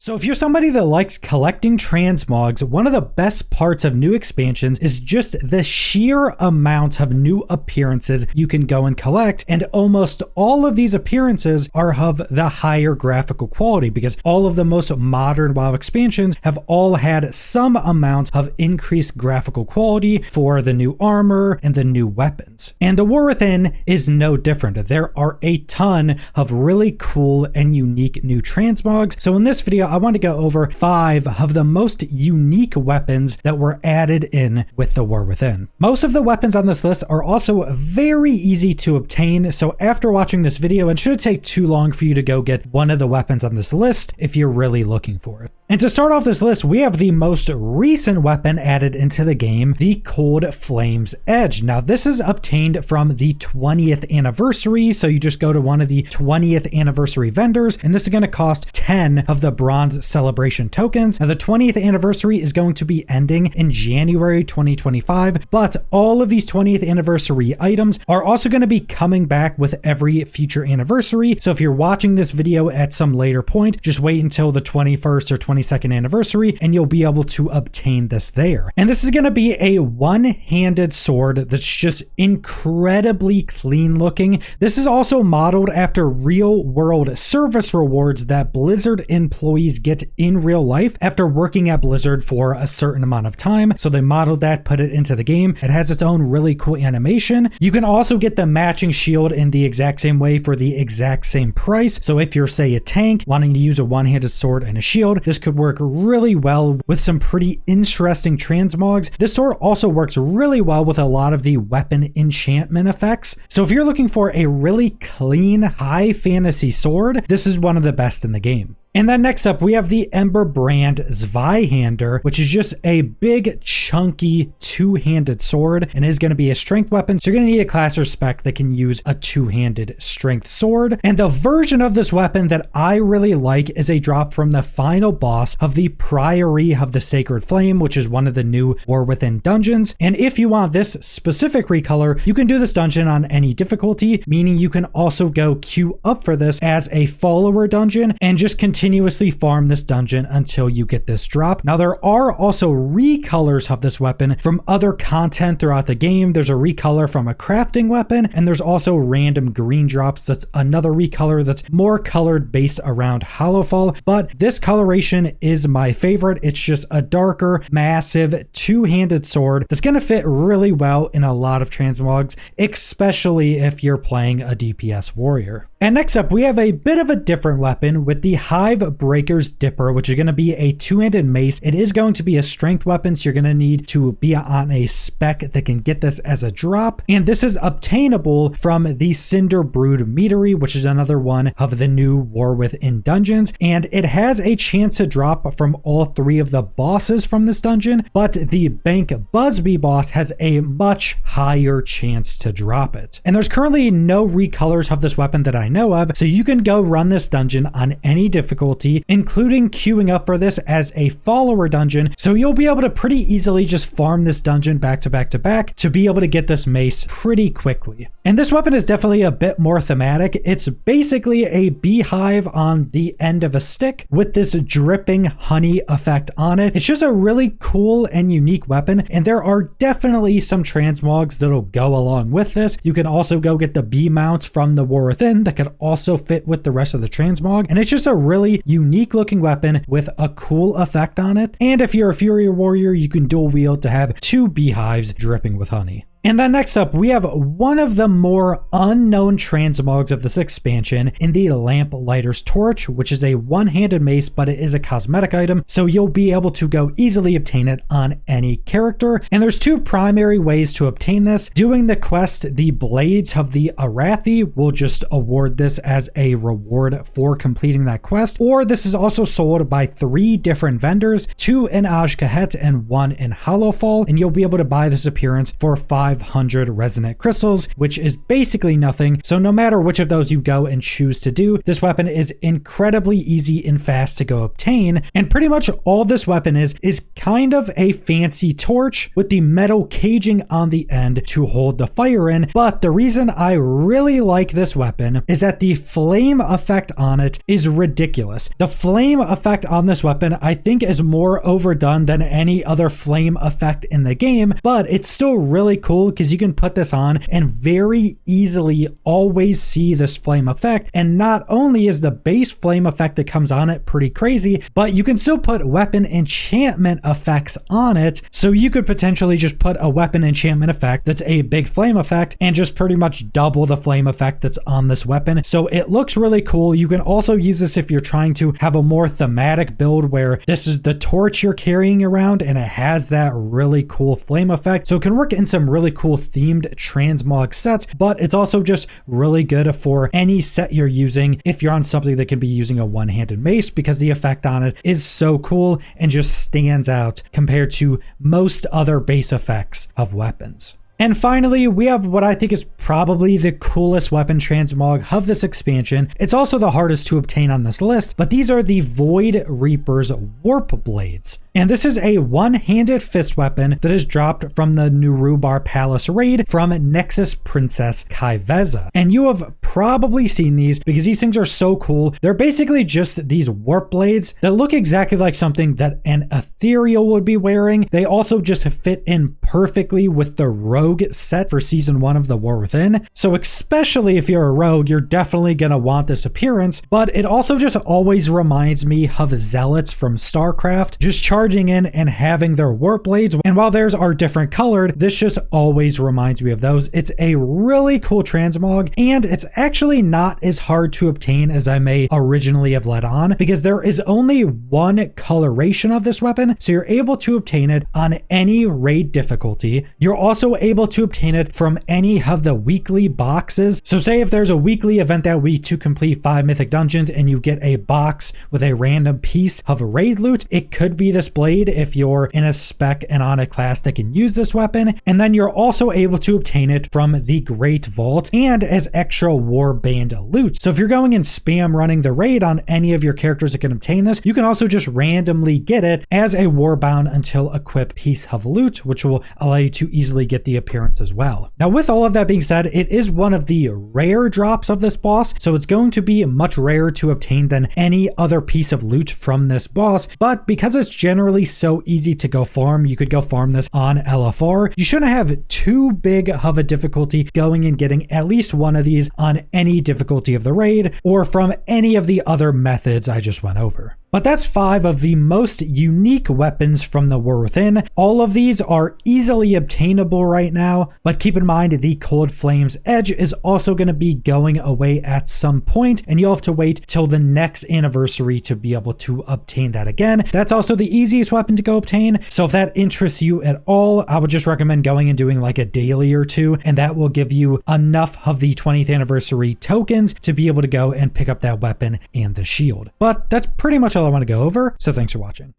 So if you're somebody that likes collecting transmogs, one of the best parts of new expansions is just the sheer amount of new appearances you can go and collect, and almost all of these appearances are of the higher graphical quality because all of the most modern WoW expansions have all had some amount of increased graphical quality for the new armor and the new weapons. And the War Within is no different. There are a ton of really cool and unique new transmogs. So in this video, I want to go over 5 of the most unique weapons that were added in with the War Within. Most of the weapons on this list are also very easy to obtain, so after watching this video, it shouldn't take too long for you to go get one of the weapons on this list if you're really looking for it. And to start off this list, we have the most recent weapon added into the game, the Cold Flames Edge. Now, this is obtained from the 20th anniversary, so you just go to one of the 20th anniversary vendors, and this is going to cost 10 of the Bronze Celebration tokens. Now, the 20th anniversary is going to be ending in January 2025, but all of these 20th anniversary items are also going to be coming back with every future anniversary. So if you're watching this video at some later point, just wait until the 21st or 22nd anniversary and you'll be able to obtain this there. And this is going to be a one-handed sword that's just incredibly clean looking. This is also modeled after real world service rewards that Blizzard employees get in real life after working at Blizzard for a certain amount of time. So they modeled that, put it into the game. It has its own really cool animation. You can also get the matching shield in the exact same way for the exact same price. So if you're, say, a tank wanting to use a one-handed sword and a shield, this could work really well with some pretty interesting transmogs. This sword also works really well with a lot of the weapon enchantment effects. So if you're looking for a really clean, high fantasy sword, this is one of the best in the game. And then next up, we have the Ember brand Zweihander, which is just a big, chunky, two-handed sword and is going to be a strength weapon. So you're going to need a class or spec that can use a two-handed strength sword. And the version of this weapon that I really like is a drop from the final boss of the Priory of the Sacred Flame, which is one of the new War Within dungeons. And if you want this specific recolor, you can do this dungeon on any difficulty, meaning you can also go queue up for this as a follower dungeon and just continuously farm this dungeon until you get this drop. Now, there are also recolors of this weapon from other content throughout the game. There's a recolor from a crafting weapon, and there's also random green drops. That's another recolor that's more colored based around Hollowfall, but this coloration is my favorite. It's just a darker, massive, two-handed sword that's going to fit really well in a lot of transmogs, especially if you're playing a DPS warrior. And next up, we have a bit of a different weapon with the Hive Breaker's Dipper, which is going to be a two-handed mace. It is going to be a strength weapon, so you're going to need to be on a spec that can get this as a drop. And this is obtainable from the Cinder Brood Meadery, which is another one of the new War Within dungeons. And it has a chance to drop from all 3 of the bosses from this dungeon, but the Bank Busby boss has a much higher chance to drop it. And there's currently no recolors of this weapon that I know of, so you can go run this dungeon on any difficulty, including queuing up for this as a follower dungeon. So you'll be able to pretty easily just farm this dungeon back to back to back to be able to get this mace pretty quickly. And this weapon is definitely a bit more thematic. It's basically a beehive on the end of a stick with this dripping honey effect on it. It's just a really cool and unique weapon, and there are definitely some transmogs that'll go along with this. You can also go get the bee mount from the War Within that could also fit with the rest of the transmog, and it's just a really unique looking weapon with a cool effect on it. And if you're a Fury Warrior, you can dual wield to have 2 beehives dripping with honey. And then next up, we have one of the more unknown transmogs of this expansion in the Lamplight Torch, which is a one-handed mace, but it is a cosmetic item, so you'll be able to go easily obtain it on any character. And there's 2 primary ways to obtain this. Doing the quest, the Blades of the Arathi, will just award this as a reward for completing that quest, or this is also sold by 3 different vendors, 2 in Azj-Kahet and 1 in Hollowfall, and you'll be able to buy this appearance for 5 500 resonant crystals, which is basically nothing. So no matter which of those you go and choose to do, this weapon is incredibly easy and fast to go obtain. And pretty much all this weapon is kind of a fancy torch with the metal caging on the end to hold the fire in. But the reason I really like this weapon is that the flame effect on it is ridiculous. The flame effect on this weapon I think is more overdone than any other flame effect in the game, but it's still really cool because you can put this on and very easily always see this flame effect. And not only is the base flame effect that comes on it pretty crazy, but you can still put weapon enchantment effects on it. So you could potentially just put a weapon enchantment effect that's a big flame effect and just pretty much double the flame effect that's on this weapon. So it looks really cool. You can also use this if you're trying to have a more thematic build where this is the torch you're carrying around and it has that really cool flame effect. So it can work in some really cool themed transmog sets, but it's also just really good for any set you're using if you're on something that can be using a one-handed mace, because the effect on it is so cool and just stands out compared to most other base effects of weapons. And finally, we have what I think is probably the coolest weapon transmog of this expansion. It's also the hardest to obtain on this list, but these are the Void Reaper's Warp Blades. And this is a one-handed fist weapon that is dropped from the Nurubar Palace raid from Nexus Princess Kaiveza. And you have probably seen these because these things are so cool. They're basically just these warp blades that look exactly like something that an ethereal would be wearing. They also just fit in perfectly with the rogue set for season 1 of the War Within. So especially if you're a rogue, you're definitely gonna want this appearance, but it also just always reminds me of zealots from StarCraft, just charging in and having their warp blades. And while theirs are different colored, this just always reminds me of those. It's a really cool transmog, and it's actually not as hard to obtain as I may originally have let on, because there is only one coloration of this weapon, so you're able to obtain it on any raid difficulty. You're also able to obtain it from any of the weekly boxes. So say if there's a weekly event that week to complete 5 mythic dungeons and you get a box with a random piece of raid loot, it could be this blade if you're in a spec and on a class that can use this weapon. And then you're also able to obtain it from the Great Vault and as extra warband loot. So if you're going and spam running the raid on any of your characters that can obtain this, you can also just randomly get it as a warbound until equip piece of loot, which will allow you to easily get the appearance as well. Now, with all of that being said, it is one of the rare drops of this boss, so it's going to be much rarer to obtain than any other piece of loot from this boss. But because it's generally so easy to go farm, you could go farm this on LFR. You shouldn't have too big of a difficulty going and getting at least one of these on any difficulty of the raid or from any of the other methods I just went over. But that's 5 of the most unique weapons from the War Within. All of these are easily obtainable right now, but keep in mind the Cold Flames Edge is also going to be going away at some point, and you'll have to wait till the next anniversary to be able to obtain that again. That's also the easiest weapon to go obtain, so if that interests you at all, I would just recommend going and doing like a daily or 2, and that will give you enough of the 20th anniversary tokens to be able to go and pick up that weapon and the shield. But that's pretty much all I want to go over, so thanks for watching.